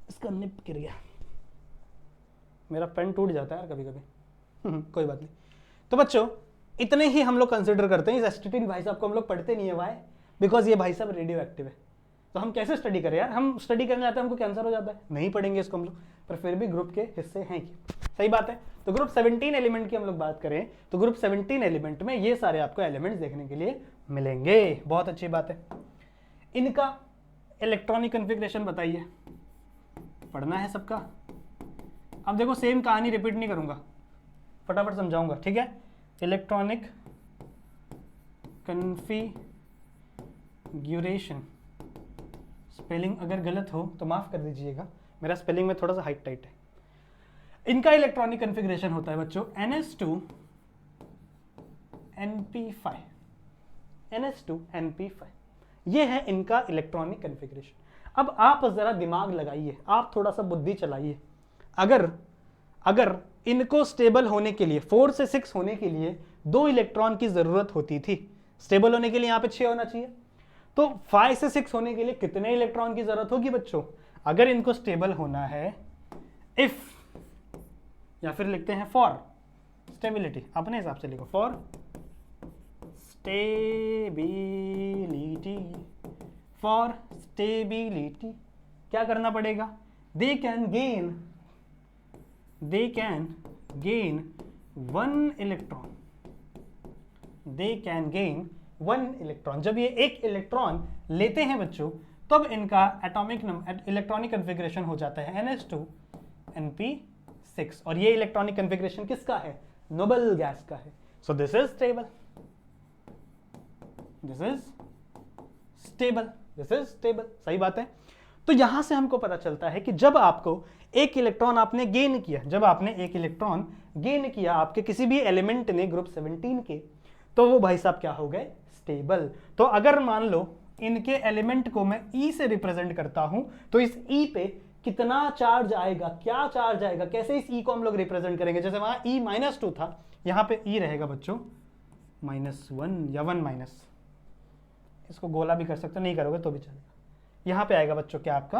इसका निप गिर गया, मेरा पेन टूट जाता है यार कभी कभी। कोई बात नहीं। तो बच्चों इतने ही हम लोग कंसिडर करते हैं। इस एस्टेटीन भाई साहब को हम लोग पढ़ते नहीं है। वाई? बिकॉज ये भाई साहब रेडियो एक्टिव है। तो हम कैसे स्टडी करें यार, हम स्टडी करने जाते हैं हमको कैंसर हो जाता है, नहीं पढ़ेंगे इसको हम लोग, पर फिर भी ग्रुप के हिस्से हैं कि सही बात है। तो ग्रुप 17 एलिमेंट की हम लोग बात करें तो ग्रुप 17 एलिमेंट में ये सारे आपको एलिमेंट्स देखने के लिए मिलेंगे। बहुत अच्छी बात है। इनका इलेक्ट्रॉनिक कॉन्फ़िगरेशन बताइए, पढ़ना है सबका। अब देखो सेम कहानी रिपीट नहीं करूंगा, फटाफट समझाऊंगा, ठीक है। इलेक्ट्रॉनिक कॉन्फ़िगरेशन, स्पेलिंग अगर गलत हो तो माफ कर दीजिएगा, मेरा स्पेलिंग में थोड़ा सा हाइट टाइट है। इनका इलेक्ट्रॉनिक कॉन्फ़िगरेशन होता है बच्चों NS2NP5, NS2NP5, ये है इनका इलेक्ट्रॉनिक कॉन्फ़िगरेशन। अब आप जरा दिमाग लगाइए, आप थोड़ा सा बुद्धि चलाइए। अगर इनको स्टेबल होने के लिए 4 से 6 होने के लिए 2 इलेक्ट्रॉन की जरूरत होती थी, स्टेबल होने के लिए यहां पे 6 होना चाहिए, तो 5 से 6 होने के लिए कितने इलेक्ट्रॉन की जरूरत होगी बच्चों? अगर इनको स्टेबल होना है, इफ या फिर लिखते हैं फॉर स्टेबिलिटी, अपने हिसाब से लिखो, फॉर स्टेबिलिटी, फॉर स्टेबिलिटी क्या करना पड़ेगा? They can gain 1 electron, they can gain 1 electron. जब ये एक इलेक्ट्रॉन लेते हैं बच्चों, तब इनका एटॉमिक नंबर, इलेक्ट्रॉनिक कॉन्फ़िगरेशन हो जाता है NS2NP6। और ये इलेक्ट्रॉनिक कॉन्फ़िगरेशन किसका है? नोबल गैस का है। So this is stable, this is stable, this is stable. सही बात है। तो यहां से हमको पता चलता है कि जब आपको एक इलेक्ट्रॉन आपने गेन किया, जब आपने एक इलेक्ट्रॉन गेन किया आपके किसी भी एलिमेंट ने ग्रुप 17 के, तो वो भाई साहब क्या हो गए? स्टेबल। तो अगर मान लो इनके एलिमेंट को मैं E से रिप्रेजेंट करता हूं, तो इस E पे कितना चार्ज आएगा, क्या चार्ज आएगा, कैसे इस E को हम लोग रिप्रेजेंट करेंगे? जैसे वहां E -2 था, यहां पे E रहेगा बच्चों -1 या 1-। इसको गोला भी कर सकते हो, नहीं करोगे तो भी चलेगा। यहां पे आएगा बच्चों क्या आपका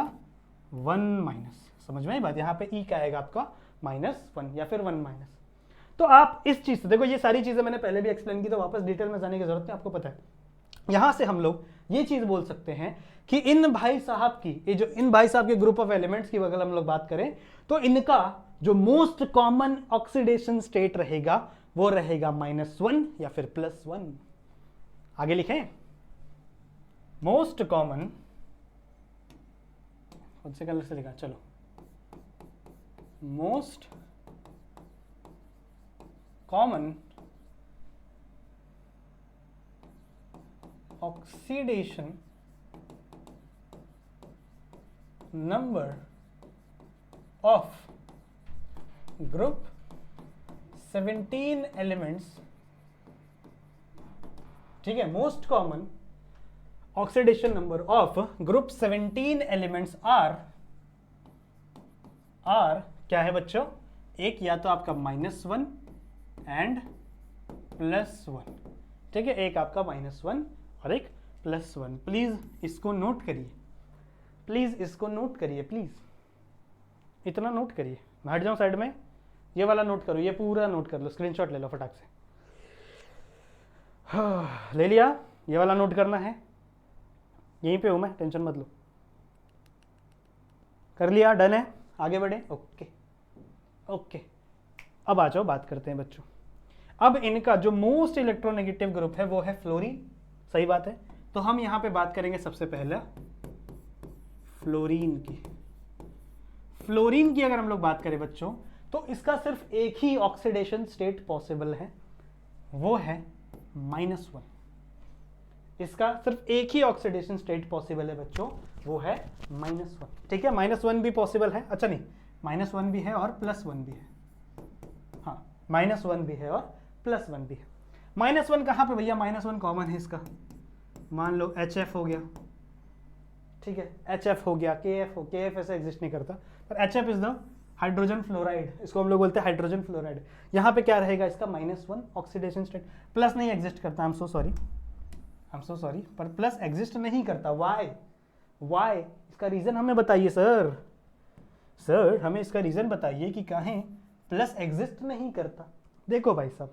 1-। समझ में आई बात? यहां पे E क्या आएगा आपका -1 या फिर 1-। तो आप इस चीज से देखो, ये सारी चीजें मैंने पहले भी एक्सप्लेन की, तो वापस डिटेल में जाने की जरूरत नहीं, आपको पता है। यहां से हम लोग ये चीज बोल सकते हैं कि इन भाई साहब की, ये जो इन भाई साहब के ग्रुप ऑफ एलिमेंट्स की अगर हम लोग बात करें, तो इनका जो मोस्ट कॉमन ऑक्सीडेशन स्टेट रहेगा वो रहेगा -1 या फिर +1। आगे लिखें, मोस्ट कॉमन, कौन से कलर से लिखा, चलो, most common oxidation number of group 17 elements, ठीक है। Most common oxidation number of group 17 elements are क्या है बच्चों? एक या तो आपका -1 एंड +1, ठीक है। एक आपका -1 और एक +1। प्लीज इसको नोट करिए, प्लीज इसको नोट करिए, प्लीज इतना नोट करिए। मैं हट जाऊं साइड में, ये वाला नोट करो, ये पूरा नोट कर लो, स्क्रीनशॉट ले लो फटाक से। ले लिया, ये वाला नोट करना है, यहीं पे हूं मैं, टेंशन मत लो। कर लिया, डन है, आगे बढ़े। ओके ओके, अब आ जाओ बात करते हैं बच्चों। अब इनका जो मोस्ट इलेक्ट्रोनेगेटिव ग्रुप है वो है फ्लोरीन, सही बात है। तो हम यहां पे बात करेंगे सबसे पहले फ्लोरीन की। फ्लोरीन की अगर हम लोग बात करें बच्चों, तो इसका सिर्फ एक ही ऑक्सीडेशन स्टेट पॉसिबल है, वो है -1। इसका सिर्फ एक ही ऑक्सीडेशन स्टेट पॉसिबल है बच्चों, वो है -1। ठीक है, -1 भी पॉसिबल है, अच्छा नहीं, -1 भी है और +1 भी है। हाँ, -1 भी है और +1 भी है। -1 कहाँ पे भैया, -1 कॉमन है इसका। मान लो HF हो गया, ठीक है, HF हो गया, KF ऐसे एग्जिस्ट नहीं करता, पर HF is the hydrogen fluoride, इसको हम लोग बोलते हैं हाइड्रोजन फ्लोराइड। यहाँ पे क्या रहेगा इसका, -1 ऑक्सीडेशन स्टेट। प्लस नहीं एग्जिस्ट करता, आई एम सो सॉरी, पर प्लस एग्जिस्ट नहीं करता। वाई इसका रीजन हमें बताइए सर, हमें इसका रीजन बताइए कि काहे प्लस एग्जिस्ट नहीं करता। देखो भाई साहब,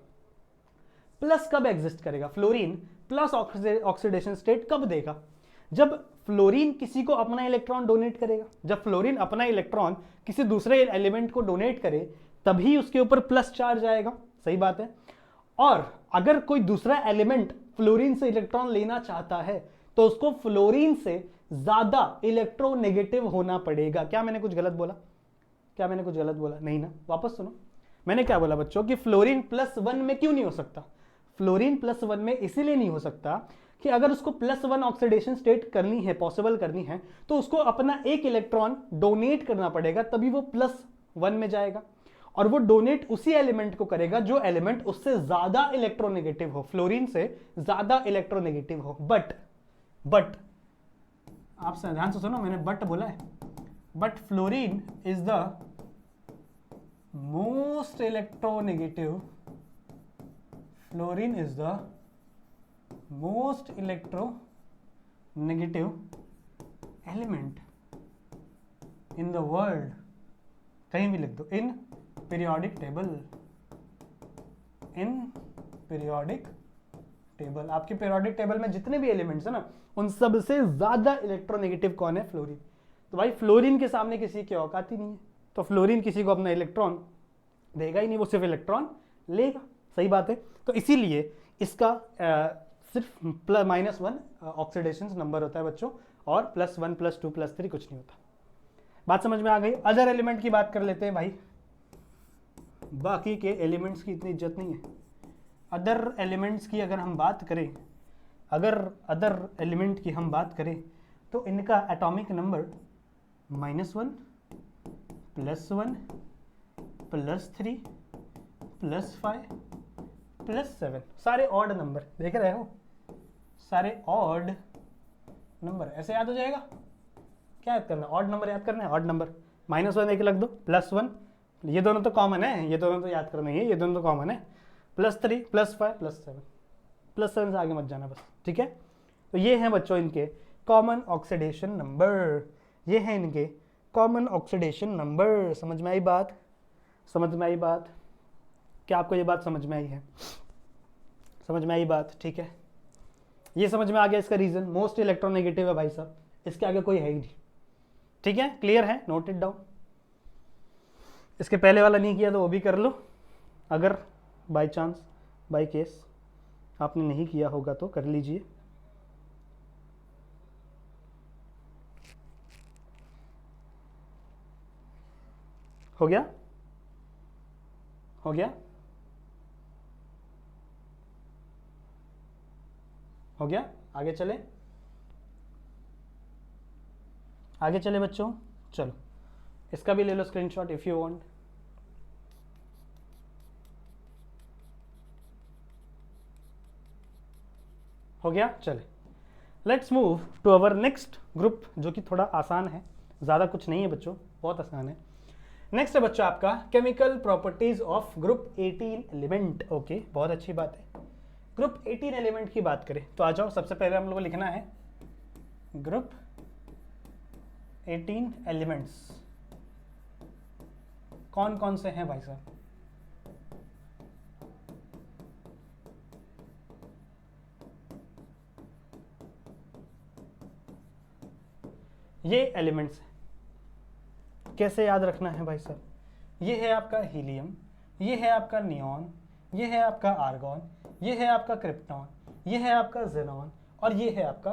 प्लस कब एग्जिस्ट करेगा, फ्लोरीन प्लस ऑक्सीडेशन स्टेट कब देगा, जब फ्लोरीन किसी को अपना इलेक्ट्रॉन डोनेट करेगा। जब फ्लोरीन अपना इलेक्ट्रॉन किसी दूसरे एलिमेंट को डोनेट करे तभी उसके ऊपर प्लस चार्ज आएगा, सही बात है। और अगर कोई दूसरा एलिमेंट फ्लोरीन से इलेक्ट्रॉन लेना चाहता है तो उसको फ्लोरीन से ज्यादा इलेक्ट्रोनेगेटिव होना पड़ेगा। क्या मैंने कुछ गलत बोला, नहीं ना, वापस सुनो। मैंने क्या बोला बच्चों कि फ्लोरीन +1 में क्यों नहीं हो सकता। फ्लोरीन +1 में इसीलिए नहीं हो सकता कि अगर उसको +1 ऑक्सीडेशन स्टेट करनी है, पॉसिबल करनी है, तो उसको अपना एक इलेक्ट्रॉन डोनेट करना पड़ेगा, तभी वो +1 में जाएगा। और वो डोनेट उसी एलिमेंट को करेगा जो एलिमेंट उससे ज्यादा इलेक्ट्रोनेगेटिव हो, फ्लोरीन से ज्यादा इलेक्ट्रोनेगेटिव हो। बट आप ध्यान से सुनो, मैंने बट बोला है, but fluorine is the most electronegative, fluorine is the most electronegative element in the world. कहीं भी लिख दो, इन पीरियोडिक टेबल। आपके पीरियोडिक टेबल में जितने भी एलिमेंट्स है ना, उन सबसे ज्यादा इलेक्ट्रोनेगेटिव कौन है, फ्लोरीन। तो भाई फ्लोरीन के सामने किसी की औकात ही नहीं है, तो फ्लोरीन किसी को अपना इलेक्ट्रॉन देगा ही नहीं, वो सिर्फ इलेक्ट्रॉन लेगा, सही बात है। तो इसीलिए इसका सिर्फ -1 ऑक्सीडेशन नंबर होता है बच्चों, और +1 +2 +3 कुछ नहीं होता। बात समझ में आ गई। अदर एलिमेंट की बात कर लेते हैं भाई, बाकी के एलिमेंट्स की इतनी इज्जत नहीं है। अदर एलिमेंट्स की अगर हम बात करें, अदर एलिमेंट की हम बात करें तो इनका एटॉमिक नंबर -1 +1 +3 +5 +7, सारे ऑड नंबर देख रहे हो, सारे ऑड नंबर। ऐसे याद हो जाएगा, क्या याद करना, ऑड नंबर याद करना है, ऑड नंबर। -1 एक लग दो, +1, ये दोनों तो कॉमन है, ये दोनों तो याद करना ही है, ये दोनों तो कॉमन है, +3 +5 +7, +7 से आगे मत जाना बस, ठीक है। तो ये हैं बच्चों इनके कॉमन ऑक्सीडेशन नंबर, ये हैं इनके कॉमन ऑक्सीडेशन नंबर। समझ में आई बात, क्या आपको ये बात समझ में आई है, ठीक है। ये समझ में आ गया इसका रीजन, मोस्ट इलेक्ट्रोनेगेटिव है भाई साहब, इसके आगे कोई है ही नहीं, ठीक है, क्लियर है, नोट इट डाउन। इसके पहले वाला नहीं किया तो वो भी कर लो, अगर बाय चांस बाय केस आपने नहीं किया होगा तो कर लीजिए। हो गया, आगे चले बच्चों, चलो इसका भी ले लो स्क्रीनशॉट इफ यू वांट। हो गया, चले let's move to our next group, जो कि थोड़ा आसान है, ज़्यादा कुछ नहीं है बच्चों, बहुत आसान है। नेक्स्ट है बच्चों आपका chemical properties of group 18 element. Okay, बहुत अच्छी बात है। ग्रुप 18 एलिमेंट की बात करें तो आ जाओ, सबसे पहले हम लोग को लिखना है ग्रुप 18 एलिमेंट्स कौन कौन से हैं भाई साहब? ये एलिमेंट्स हैं। कैसे याद रखना है भाई साहब? ये है आपका हीलियम, ये है आपका नियॉन, ये है आपका आर्गॉन, ये है आपका क्रिप्टॉन, ये है आपका जेनॉन और ये है आपका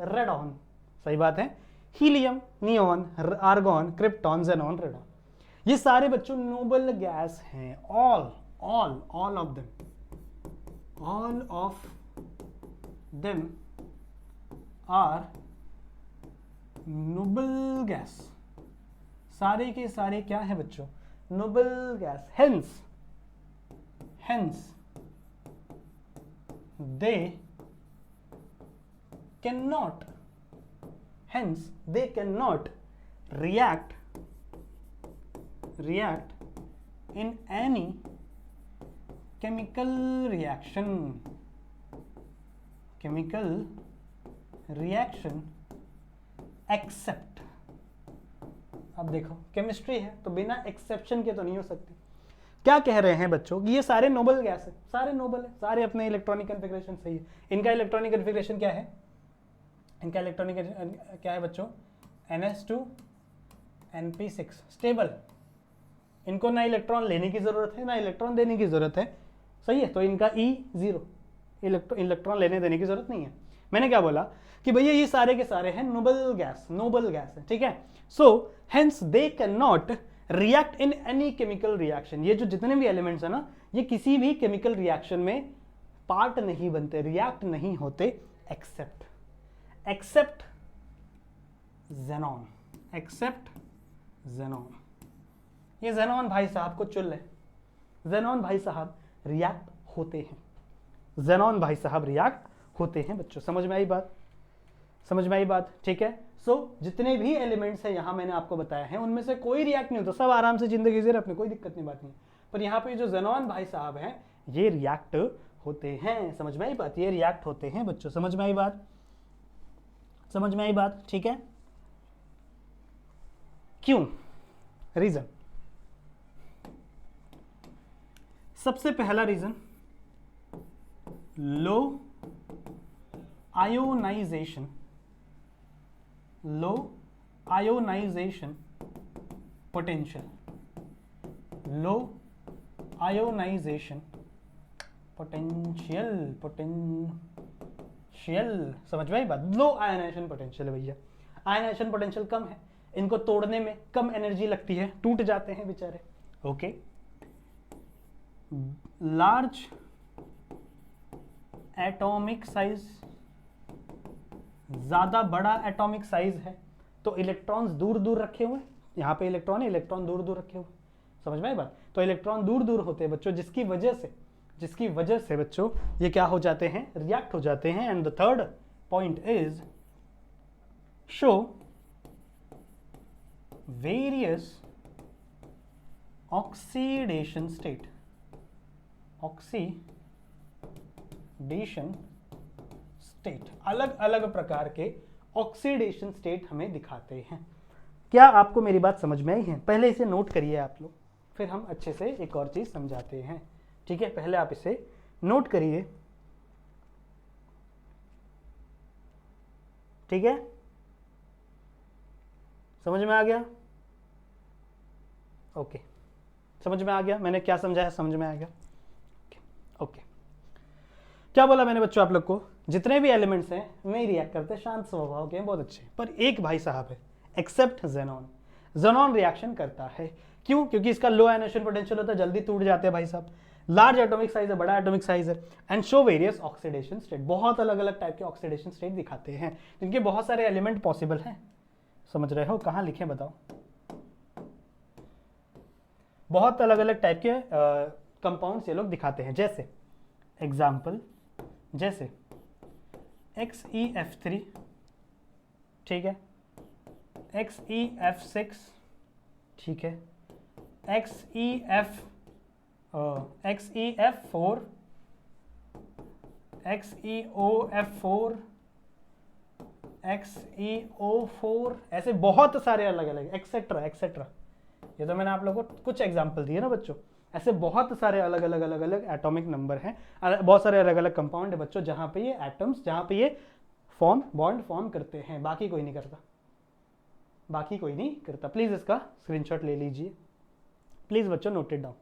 रेडॉन। सही बात है। Helium, neon, argon, krypton, xenon, radon, ये सारे बच्चों नोबल गैस हैं। All of them are noble gas. सारे के सारे क्या है बच्चों? Noble gas. Hence they can not react in any chemical reaction except। अब देखो केमिस्ट्री है तो बिना एक्सेप्शन के तो नहीं हो सकती। क्या कह रहे हैं बच्चों कि ये सारे नोबल गैस है, सारे नोबल है, सारे अपने इलेक्ट्रॉनिक कन्फिग्रेशन सही है। इनका इलेक्ट्रॉनिक कन्फिग्रेशन क्या है? इनका इलेक्ट्रॉनिक क्या है बच्चों? NH2 NP6 stable. इनको ना इलेक्ट्रॉन लेने की जरूरत है ना इलेक्ट्रॉन देने की जरूरत है। सही है, तो इनका E0, इलेक्ट्रॉन लेने देने की जरूरत नहीं है। मैंने क्या बोला कि भैया ये सारे के सारे हैं नोबल गैस है, ठीक है। So hence they can not react in any chemical reaction. ये जो जितने भी एलिमेंट्स है ना, ये किसी भी केमिकल रिएक्शन में पार्ट नहीं बनते, रिएक्ट नहीं होते एक्सेप्ट जेनॉन। ये जेनॉन भाई साहब को चुन ले। जेनॉन भाई साहब रिएक्ट होते हैं बच्चों। समझ में आई बात? ठीक है। सो जितने भी एलिमेंट्स हैं यहां मैंने आपको बताया है उनमें से कोई रिएक्ट नहीं होता, सब आराम से जिंदगी जी रहे, अपने कोई दिक्कत नहीं, बात नहीं। पर यहाँ पे जो जेनॉन भाई साहब हैं ये रिएक्ट होते हैं। समझ में आई बात? ये रिएक्ट होते हैं बच्चों। समझ में आई बात? ठीक है। क्यों? रीजन, सबसे पहला रीजन, लो आयोनाइजेशन पोटेंशियल। समझ में आई बात? लो आयोनाइजेशन पोटेंशियल भैया। आयोनाइजेशन पोटेंशियल कम है, इनको तोड़ने में कम एनर्जी लगती है, टूट जाते हैं बेचारे। ओके। लार्ज एटॉमिक साइज, ज्यादा बड़ा एटॉमिक साइज है तो इलेक्ट्रॉन्स दूर दूर रखे हुए, यहाँ पे इलेक्ट्रॉन दूर दूर रखे हुए। समझ में आई बात? तो इलेक्ट्रॉन दूर दूर होते हैं बच्चों, जिसकी वजह से बच्चों ये क्या हो जाते हैं? रिएक्ट हो जाते हैं। And the third point is show various oxidation state, अलग अलग प्रकार के ऑक्सीडेशन स्टेट हमें दिखाते हैं। क्या आपको मेरी बात समझ में आई है? पहले इसे नोट करिए आप लोग, फिर हम अच्छे से एक और चीज समझाते हैं। ठीक है, पहले आप इसे नोट करिए। ठीक है, समझ में आ गया? ओके, समझ में आ गया? मैंने क्या समझाया समझ में आ गया? ओके। क्या बोला मैंने बच्चों आप लोग को? जितने भी एलिमेंट्स हैं नहीं रिएक्ट करते, शांत स्वभाव के हैं, बहुत अच्छे। पर एक भाई साहब है, एक्सेप्ट जेनॉन। जेनॉन रिएक्शन करता है। क्यों? क्योंकि इसका लो आयनेशन पोटेंशियल होता है, जल्दी टूट जाते हैं भाई साहब। लार्ज एटॉमिक साइज है, बड़ा एटॉमिक साइज है। And show various oxidation state, बहुत अलग अलग टाइप के ऑक्सीडेशन स्टेट दिखाते हैं, जिनके बहुत सारे एलिमेंट पॉसिबल हैं। समझ रहे हो? कहाँ लिखे बताओ? बहुत अलग अलग टाइप के कंपाउंड्स ये लोग दिखाते हैं। जैसे एग्जाम्पल, जैसे XeF3, ठीक है, XeF6, ठीक है, XeF4, XeOF4, XeO4, ऐसे बहुत सारे अलग अलग एक्सेट्रा एक्सेट्रा। ये तो मैंने आप लोगों को कुछ एग्जाम्पल दिए ना बच्चों। ऐसे बहुत सारे अलग अलग अलग अलग एटॉमिक नंबर हैं, बहुत सारे अलग अलग कंपाउंड है बच्चों, जहां पे ये एटम्स, जहां पे ये बॉन्ड फॉर्म करते हैं, बाकी कोई नहीं करता, बाकी कोई नहीं करता। प्लीज इसका स्क्रीनशॉट ले लीजिए, प्लीज बच्चों नोटेड डाउन।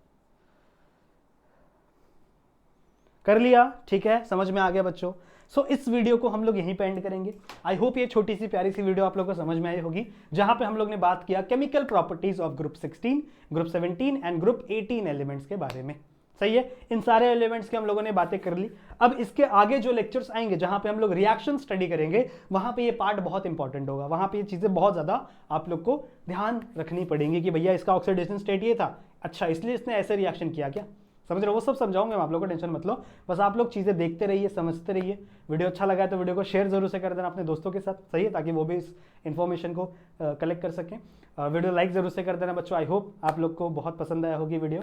कर लिया? ठीक है, समझ में आ गया बच्चों। सो इस वीडियो को हम लोग यहीं पे एंड करेंगे। आई होप ये छोटी सी प्यारी सी वीडियो आप लोगों को समझ में आई होगी, जहां पे हम लोग ने बात किया chemical properties of group 16, group 17 and group 18 elements के बारे में। सही है, इन सारे एलिमेंट्स की हम लोगों ने बातें कर ली। अब इसके आगे जो लेक्चर्स आएंगे जहां पे हम लोग रिएक्शन स्टडी करेंगे, वहां पे ये पार्ट बहुत इंपॉर्टेंट होगा। वहां पे ये चीजें बहुत ज्यादा आप लोग को ध्यान रखनी पड़ेंगी कि भैया इसका ऑक्सीडेशन स्टेट ये था, अच्छा इसलिए इसने ऐसे रिएक्शन किया क्या, समझ रहे हो? वो सब समझाऊंगे मैं आप लोगों को, टेंशन मत लो। बस आप लोग चीज़ें देखते रहिए, समझते रहिए। वीडियो अच्छा लगा है तो वीडियो को शेयर जरूर से कर देना अपने दोस्तों के साथ, सही है, ताकि वो भी इस इन्फॉर्मेशन को कलेक्ट कर सकें। वीडियो लाइक जरूर से कर देना बच्चों। आई होप आप लोग को बहुत पसंद आया होगी वीडियो।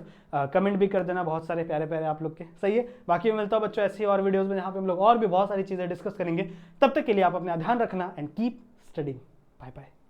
कमेंट भी कर देना, बहुत सारे प्यारे प्यारे आप लोग के, सही है। बाकी मैं मिलता हूँ बच्चों ऐसी और वीडियोज़ में, जहाँ पे हम लोग और भी बहुत सारी चीज़ें डिस्कस करेंगे। तब तक के लिए आप अपना ध्यान रखना and keep studying. Bye bye.